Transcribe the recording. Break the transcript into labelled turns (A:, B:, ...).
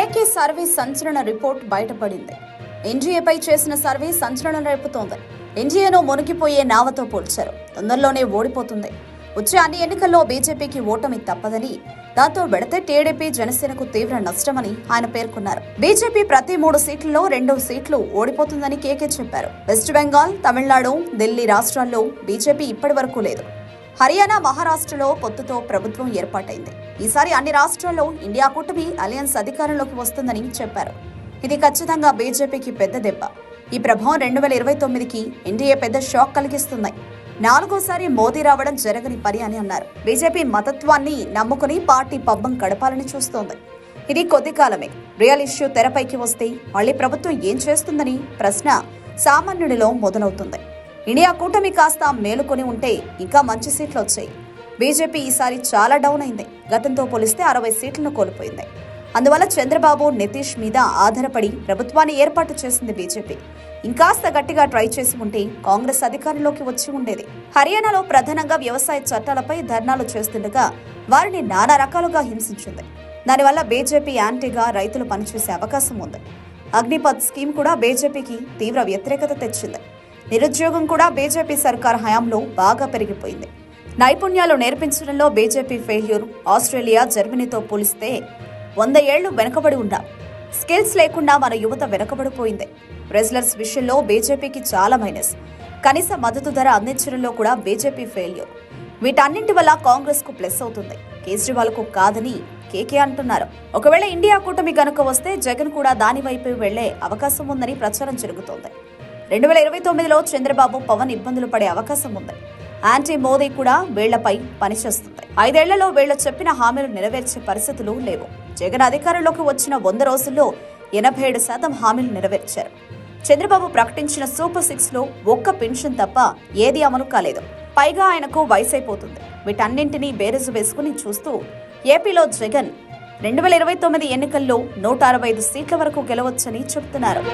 A: KK survey సంచలన report బయటపడింది. ఎన్డీఏపై చేసిన సర్వే సంచలనం రేపుతోంది. ఎన్డీఏను మునిగిపోయే నావతో పోల్చారు. తొందరలోనే ఓడిపోతుంది. వచ్చే అన్ని ఎన్నికల్లో బీజేపీకి ఓటమి తప్పదని, దాంతో వెడితే టీడీపీ జనసేనకు తీవ్ర నష్టమని ఆయన పేర్కొన్నారు. బీజేపీ ప్రతి 3 సీట్లలో 2 సీట్లు ఓడిపోతుందని కేకే చెప్పారు. వెస్ట్ బెంగాల్, తమిళనాడు, ఢిల్లీ రాష్ట్రాల్లో బీజేపీ ఇప్పటి వరకు లేదు. హర్యానా, మహారాష్ట్రలో పొత్తుతో ప్రభుత్వం ఏర్పాటైంది. ఈసారి అన్ని రాష్ట్రాల్లో ఇండియా కూటమి అలయన్స్ అధికారంలోకి వస్తుందని చెప్పారు. ఇది ఖచ్చితంగా బీజేపీకి పెద్ద దెబ్బ. ఈ ప్రభావం 2029కి ఎన్డీఏ పెద్ద షాక్ కలిగిస్తుంది. 4వ మోదీ రావడం జరగని పని అని అన్నారు. బీజేపీ మతత్వాన్ని నమ్ముకుని పార్టీ పబ్బం గడపాలని చూస్తోంది. ఇది కొద్ది కాలమే. రియల్ ఇష్యూ తెరపైకి వస్తే మళ్లీ ప్రభుత్వం ఏం చేస్తుందని ప్రశ్న సామాన్యుడిలో మొదలవుతుంది. ఇండియా కూటమి కాస్త మేలుకొని ఉంటే ఇంకా మంచి సీట్లు వచ్చాయి. బీజేపీ ఈసారి చాలా డౌన్ అయింది. గతంతో పోలిస్తే 60 సీట్లను కోల్పోయింది. అందువల్ల చంద్రబాబు, నితీష్ మీద ఆధారపడి ప్రభుత్వాన్ని ఏర్పాటు చేసింది బీజేపీ. ఇంకాస్త గట్టిగా ట్రై చేసి ఉంటే కాంగ్రెస్ అధికారంలోకి వచ్చి ఉండేది. హర్యానాలో ప్రధానంగా వ్యవసాయ చట్టాలపై ధర్నాలు చేస్తుండగా వారిని నానా రకాలుగా హింసించింది. దానివల్ల బీజేపీ యాంటీగా రైతులు పనిచేసే అవకాశం ఉంది. అగ్నిపథ్ స్కీమ్ కూడా బీజేపీకి తీవ్ర వ్యతిరేకత తెచ్చింది. నిరుద్యోగం కూడా బీజేపీ సర్కార్ హయాంలో బాగా పెరిగిపోయింది. నైపుణ్యాలు నేర్పించడంలో బీజేపీ ఫెయిల్యూర్. ఆస్ట్రేలియా, జర్మనీతో పోలిస్తే 100 ఏళ్లు వెనుకబడి ఉన్నాం. స్కిల్స్ లేకుండా మన యువత వెనుకబడిపోయింది. రెజ్లర్స్ విషయంలో బీజేపీకి చాలా మైనస్. కనీస మద్దతు ధర అందించడంలో కూడా బీజేపీ ఫెయిల్యూర్. వీటన్నింటి వల్ల కాంగ్రెస్ కు ప్లస్ అవుతుంది, కేజ్రీవాల్ కు కాదని కేకే అంటున్నారు. ఒకవేళ ఇండియా కూటమి గనుక వస్తే జగన్ కూడా దాని వైపు వెళ్లే అవకాశం ఉందని ప్రచారం జరుగుతోంది. 2029లో చంద్రబాబు, పవన్ ఇబ్బందులు పడే అవకాశం ఉంది. యాంటీ మోదీ కూడా వీళ్లపై పనిచేస్తుంది. 5 ఏళ్లలో వీళ్లు చెప్పిన హామీలు నెరవేర్చే పరిస్థితులు లేవు. జగన్ అధికారంలోకి వచ్చిన 100 రోజుల్లో 87% హామీలు నెరవేర్చారు. చంద్రబాబు ప్రకటించిన సూపర్ 6లో ఒక్క పెన్షన్ తప్ప ఏదీ అమలు కాలేదు. పైగా ఆయనకు వయసైపోతుంది. వీటన్నింటినీ బేరజు వేసుకుని చూస్తూ ఏపీలో జగన్ 2029 ఎన్నికల్లో 165 సీట్ల వరకు గెలవచ్చని చెబుతున్నారు.